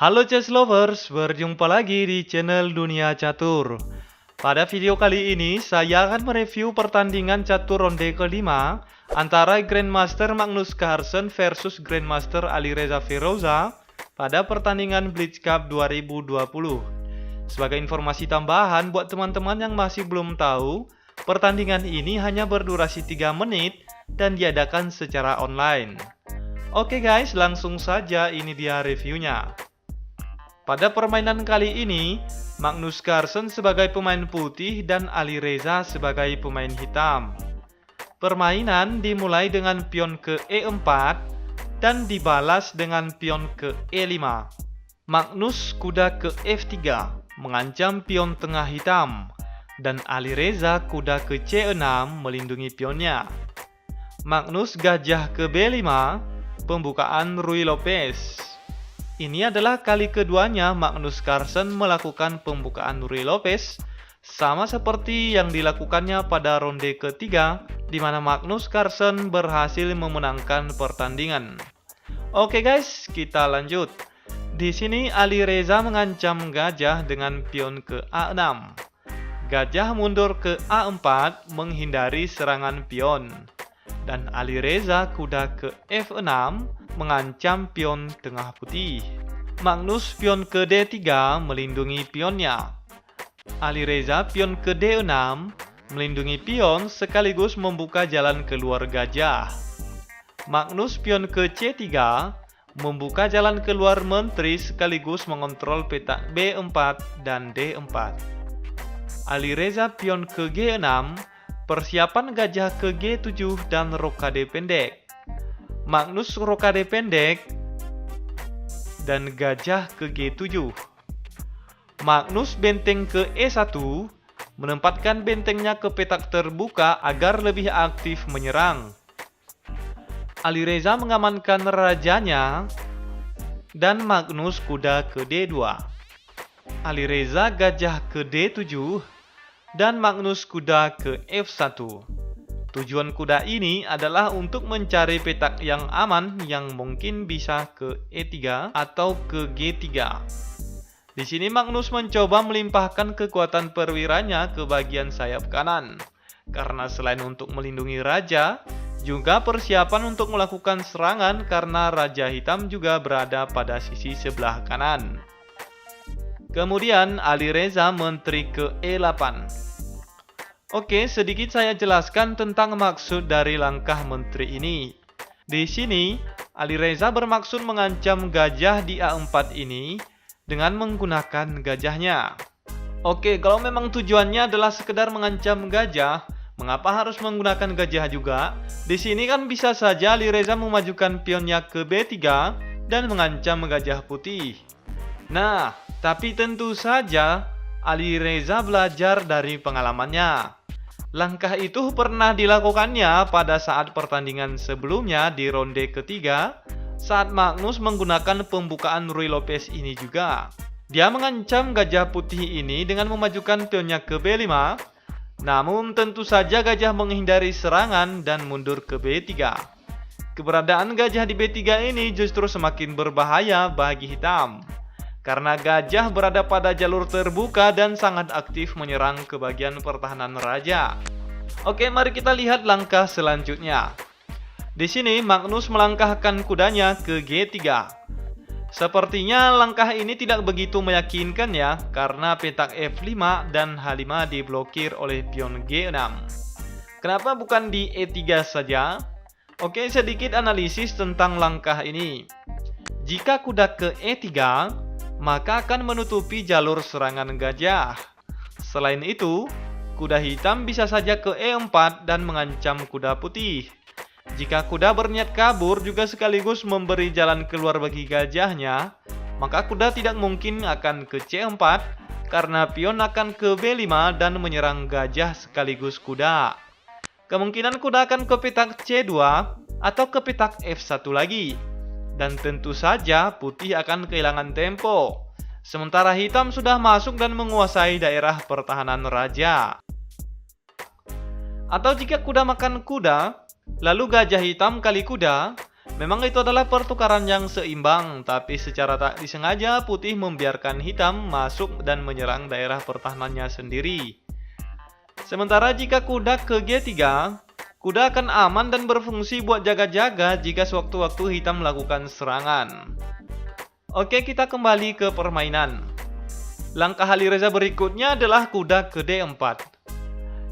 Halo chess lovers, berjumpa lagi di channel Dunia Catur. Pada video kali ini, saya akan mereview pertandingan catur ronde kelima antara Grandmaster Magnus Carlsen versus Grandmaster Alireza Firouzja pada pertandingan Blitz Cup 2020. Sebagai informasi tambahan buat teman-teman yang masih belum tahu, pertandingan ini hanya berdurasi 3 menit dan diadakan secara online. Oke guys, langsung saja ini dia reviewnya. Pada permainan kali ini, Magnus Carlsen sebagai pemain putih dan Alireza sebagai pemain hitam. Permainan dimulai dengan pion ke E4 dan dibalas dengan pion ke E5. Magnus kuda ke F3 mengancam pion tengah hitam dan Alireza kuda ke C6 melindungi pionnya. Magnus gajah ke B5, pembukaan Ruy Lopez. Ini adalah kali keduanya Magnus Carlsen melakukan pembukaan Ruy Lopez, sama seperti yang dilakukannya pada ronde ketiga, di mana Magnus Carlsen berhasil memenangkan pertandingan. Oke guys, kita lanjut. Di sini Alireza mengancam gajah dengan pion ke A6. Gajah mundur ke A4 menghindari serangan pion. Dan Alireza kuda ke F6 mengancam pion tengah putih. Magnus pion ke D3 melindungi pionnya. Alireza pion ke D6 melindungi pion sekaligus membuka jalan keluar gajah. Magnus pion ke C3 membuka jalan keluar menteri sekaligus mengontrol petak B4 dan D4. Alireza pion ke G6, persiapan gajah ke G7 dan rokade pendek. Magnus rokade pendek dan gajah ke G7. Magnus benteng ke E1 menempatkan bentengnya ke petak terbuka agar lebih aktif menyerang. Alireza mengamankan rajanya dan Magnus kuda ke D2. Alireza gajah ke D7 dan Magnus kuda ke F1. Tujuan kuda ini adalah untuk mencari petak yang aman yang mungkin bisa ke E3 atau ke G3. Di sini Magnus mencoba melimpahkan kekuatan perwiranya ke bagian sayap kanan. Karena selain untuk melindungi raja, juga persiapan untuk melakukan serangan karena raja hitam juga berada pada sisi sebelah kanan. Kemudian Alireza menteri ke E8. Oke, sedikit saya jelaskan tentang maksud dari langkah menteri ini. Di sini, Alireza bermaksud mengancam gajah di A4 ini dengan menggunakan gajahnya. Oke, kalau memang tujuannya adalah sekedar mengancam gajah, mengapa harus menggunakan gajah juga? Di sini kan bisa saja Alireza memajukan pionnya ke B3 dan mengancam gajah putih. Nah, tapi tentu saja Alireza belajar dari pengalamannya. Langkah itu pernah dilakukannya pada saat pertandingan sebelumnya di ronde ketiga saat Magnus menggunakan pembukaan Ruy Lopez ini juga. Dia mengancam gajah putih ini dengan memajukan pionnya ke B5, namun tentu saja gajah menghindari serangan dan mundur ke B3. Keberadaan gajah di B3 ini justru semakin berbahaya bagi hitam, karena gajah berada pada jalur terbuka dan sangat aktif menyerang ke bagian pertahanan raja. Oke, mari kita lihat langkah selanjutnya. Di sini Magnus melangkahkan kudanya ke G3. Sepertinya langkah ini tidak begitu meyakinkan ya, karena petak F5 dan H5 diblokir oleh pion G6. Kenapa bukan di E3 saja? Oke, sedikit analisis tentang langkah ini. Jika kuda ke E3, maka akan menutupi jalur serangan gajah. Selain itu, kuda hitam bisa saja ke E4 dan mengancam kuda putih. Jika kuda berniat kabur juga sekaligus memberi jalan keluar bagi gajahnya, maka kuda tidak mungkin akan ke C4 karena pion akan ke B5 dan menyerang gajah sekaligus kuda. Kemungkinan kuda akan ke petak C2 atau ke petak F1 lagi. Dan tentu saja putih akan kehilangan tempo. Sementara hitam sudah masuk dan menguasai daerah pertahanan raja. Atau jika kuda makan kuda, lalu gajah hitam kali kuda, Memang itu adalah pertukaran yang seimbang, tapi secara tak disengaja putih membiarkan hitam masuk dan menyerang daerah pertahanannya sendiri. Sementara jika kuda ke G3, kuda akan aman dan berfungsi buat jaga-jaga jika sewaktu-waktu hitam melakukan serangan. Oke, kita kembali ke permainan. Langkah Alireza berikutnya adalah kuda ke D4.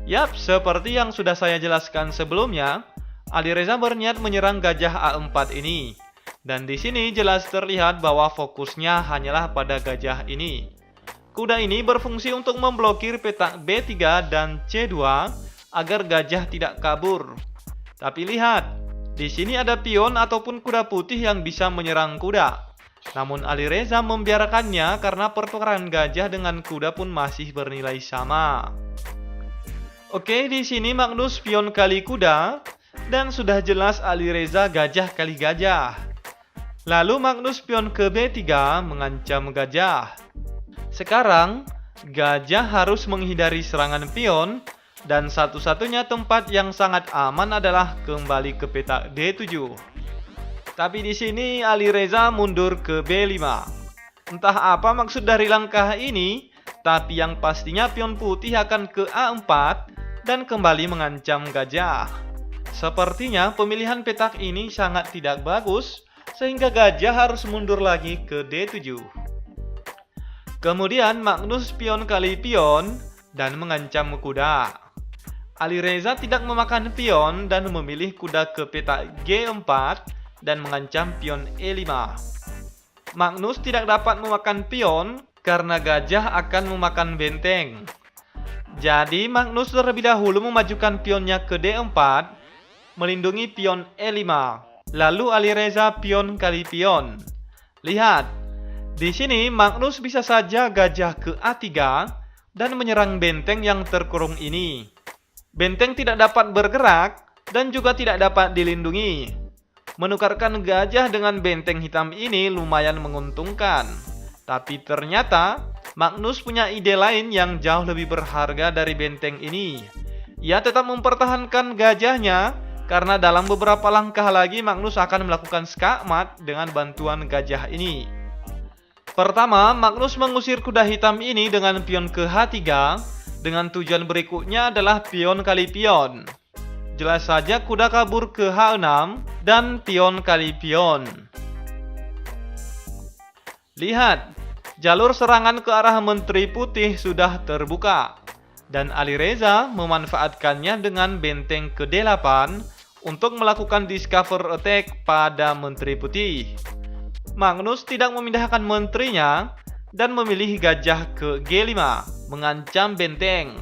Yap, seperti yang sudah saya jelaskan sebelumnya, Alireza berniat menyerang gajah A4 ini. Dan di sini jelas terlihat bahwa fokusnya hanyalah pada gajah ini. Kuda ini berfungsi untuk memblokir petak B3 dan C2 agar gajah tidak kabur. Tapi lihat, di sini ada pion ataupun kuda putih yang bisa menyerang kuda. Namun Alireza membiarkannya karena pertukaran gajah dengan kuda pun masih bernilai sama. Oke, di sini Magnus pion kali kuda. Dan sudah jelas Alireza gajah kali gajah. Lalu Magnus pion ke B3 mengancam gajah. Sekarang, gajah harus menghindari serangan pion. Dan satu-satunya tempat yang sangat aman adalah kembali ke petak D7. Tapi di sini Alireza mundur ke B5. Entah apa maksud dari langkah ini, tapi yang pastinya pion putih akan ke A4 dan kembali mengancam gajah. Sepertinya pemilihan petak ini sangat tidak bagus, sehingga gajah harus mundur lagi ke D7. Kemudian Magnus pion kali pion dan mengancam kuda. Alireza tidak memakan pion dan memilih kuda ke petak G4 dan mengancam pion E5. Magnus tidak dapat memakan pion karena gajah akan memakan benteng. Jadi Magnus terlebih dahulu memajukan pionnya ke D4, melindungi pion E5. Lalu Alireza pion kali pion. Lihat, di sini Magnus bisa saja gajah ke A3 dan menyerang benteng yang terkurung ini. Benteng tidak dapat bergerak dan juga tidak dapat dilindungi. Menukarkan gajah dengan benteng hitam ini lumayan menguntungkan. Tapi ternyata Magnus punya ide lain yang jauh lebih berharga dari benteng ini. Ia tetap mempertahankan gajahnya karena dalam beberapa langkah lagi Magnus akan melakukan skakmat dengan bantuan gajah ini. Pertama, Magnus mengusir kuda hitam ini dengan pion ke H3 dengan tujuan berikutnya adalah pion kali pion. Jelas saja kuda kabur ke H6 dan pion kali pion. Lihat, jalur serangan ke arah Menteri Putih sudah terbuka. Dan Alireza memanfaatkannya dengan benteng ke D8 untuk melakukan discover attack pada Menteri Putih. Magnus tidak memindahkan menterinya dan memilih gajah ke G5, mengancam benteng.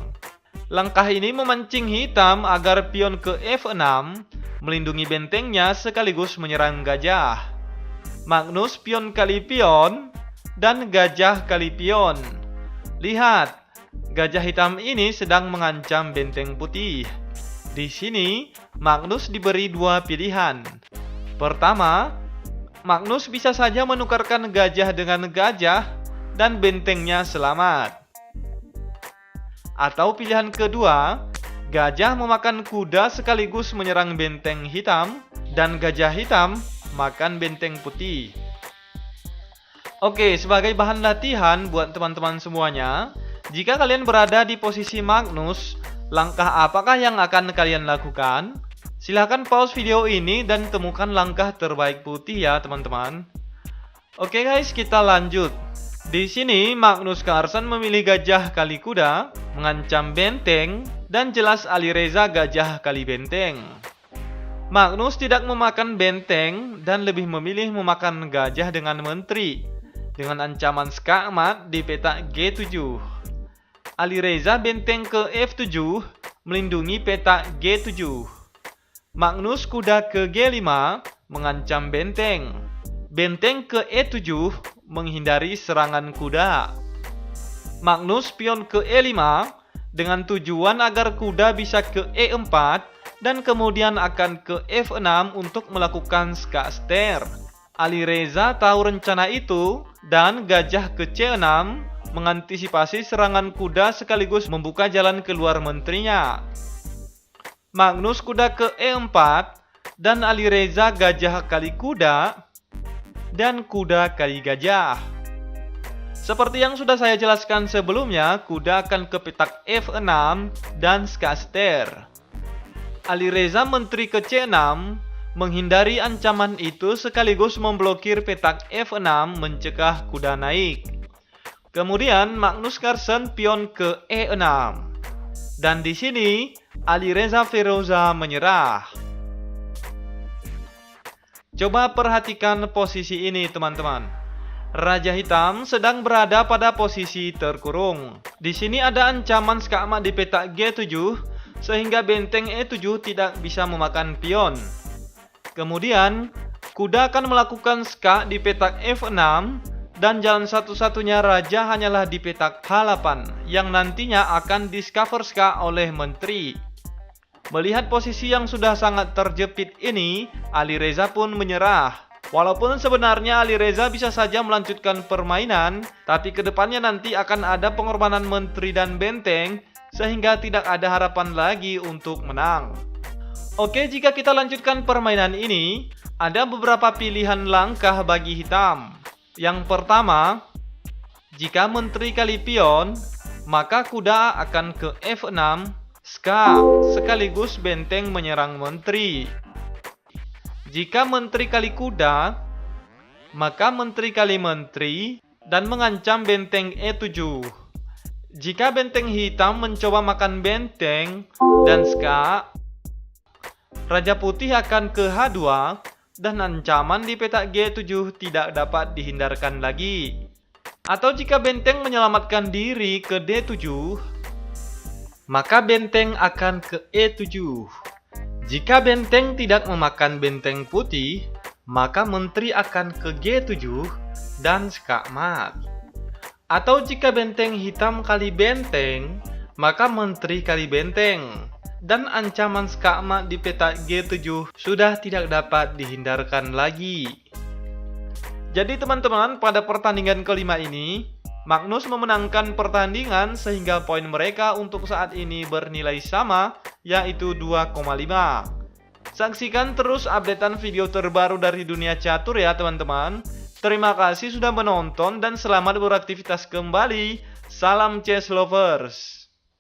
Langkah ini memancing hitam agar pion ke F6 melindungi bentengnya sekaligus menyerang gajah. Magnus pion kali pion dan gajah kali pion. Lihat, gajah hitam ini sedang mengancam benteng putih. Di sini, Magnus diberi dua pilihan. Pertama, Magnus bisa saja menukarkan gajah dengan gajah dan bentengnya selamat. Atau pilihan kedua, gajah memakan kuda sekaligus menyerang benteng hitam dan gajah hitam makan benteng putih. Oke, sebagai bahan latihan buat teman-teman semuanya, jika kalian berada di posisi Magnus, langkah apakah yang akan kalian lakukan? Silahkan pause video ini dan temukan langkah terbaik putih ya teman-teman. Oke guys, kita lanjut. Di sini Magnus Carlsen memilih gajah kali kuda, mengancam benteng, dan jelas Alireza gajah kali benteng. Magnus tidak memakan benteng dan lebih memilih memakan gajah dengan menteri, dengan ancaman skakmat di petak G7. Alireza benteng ke F7 melindungi petak G7. Magnus kuda ke G5 mengancam benteng. Benteng ke E7 menghindari serangan kuda. Magnus pion ke E5 dengan tujuan agar kuda bisa ke E4 dan kemudian akan ke F6 untuk melakukan skakster. Alireza tahu rencana itu dan gajah ke C6 mengantisipasi serangan kuda sekaligus membuka jalan keluar menterinya. Magnus kuda ke E4 dan Alireza gajah kali kuda, dan kuda kali gajah. Seperti yang sudah saya jelaskan sebelumnya, kuda akan ke petak F6 dan ska ster. Alireza menteri ke C6, menghindari ancaman itu sekaligus memblokir petak F6 mencegah kuda naik. Kemudian Magnus Carlsen pion ke E6. Dan di sini Alireza Firoza menyerah. Coba perhatikan posisi ini teman-teman. Raja Hitam sedang berada pada posisi terkurung. Di sini ada ancaman ska emak di petak G7 sehingga benteng E7 tidak bisa memakan pion. Kemudian kuda akan melakukan ska di petak F6 dan jalan satu-satunya raja hanyalah di petak H8 yang nantinya akan discover ska oleh menteri. Melihat posisi yang sudah sangat terjepit ini, Alireza pun menyerah. Walaupun sebenarnya Alireza bisa saja melanjutkan permainan, tapi kedepannya nanti akan ada pengorbanan menteri dan benteng, sehingga tidak ada harapan lagi untuk menang. Oke, jika kita lanjutkan permainan ini, ada beberapa pilihan langkah bagi hitam. Yang pertama, jika menteri kali pion, maka kuda akan ke F6, ska, sekaligus benteng menyerang menteri. Jika menteri kali kuda, maka menteri kali menteri dan mengancam benteng E7. Jika benteng hitam mencoba makan benteng dan ska, raja putih akan ke H2 dan ancaman di petak G7 tidak dapat dihindarkan lagi. Atau jika benteng menyelamatkan diri ke D7, maka benteng akan ke E7. Jika benteng tidak memakan benteng putih, maka menteri akan ke G7 dan ska mat. Atau jika benteng hitam kali benteng, maka menteri kali benteng. Dan ancaman ska mat di petak G7 sudah tidak dapat dihindarkan lagi. Jadi teman-teman, pada pertandingan kelima ini, Magnus memenangkan pertandingan sehingga poin mereka untuk saat ini bernilai sama, yaitu 2,5. Saksikan terus updatean video terbaru dari dunia catur ya teman-teman. Terima kasih sudah menonton dan selamat beraktivitas kembali. Salam chess lovers.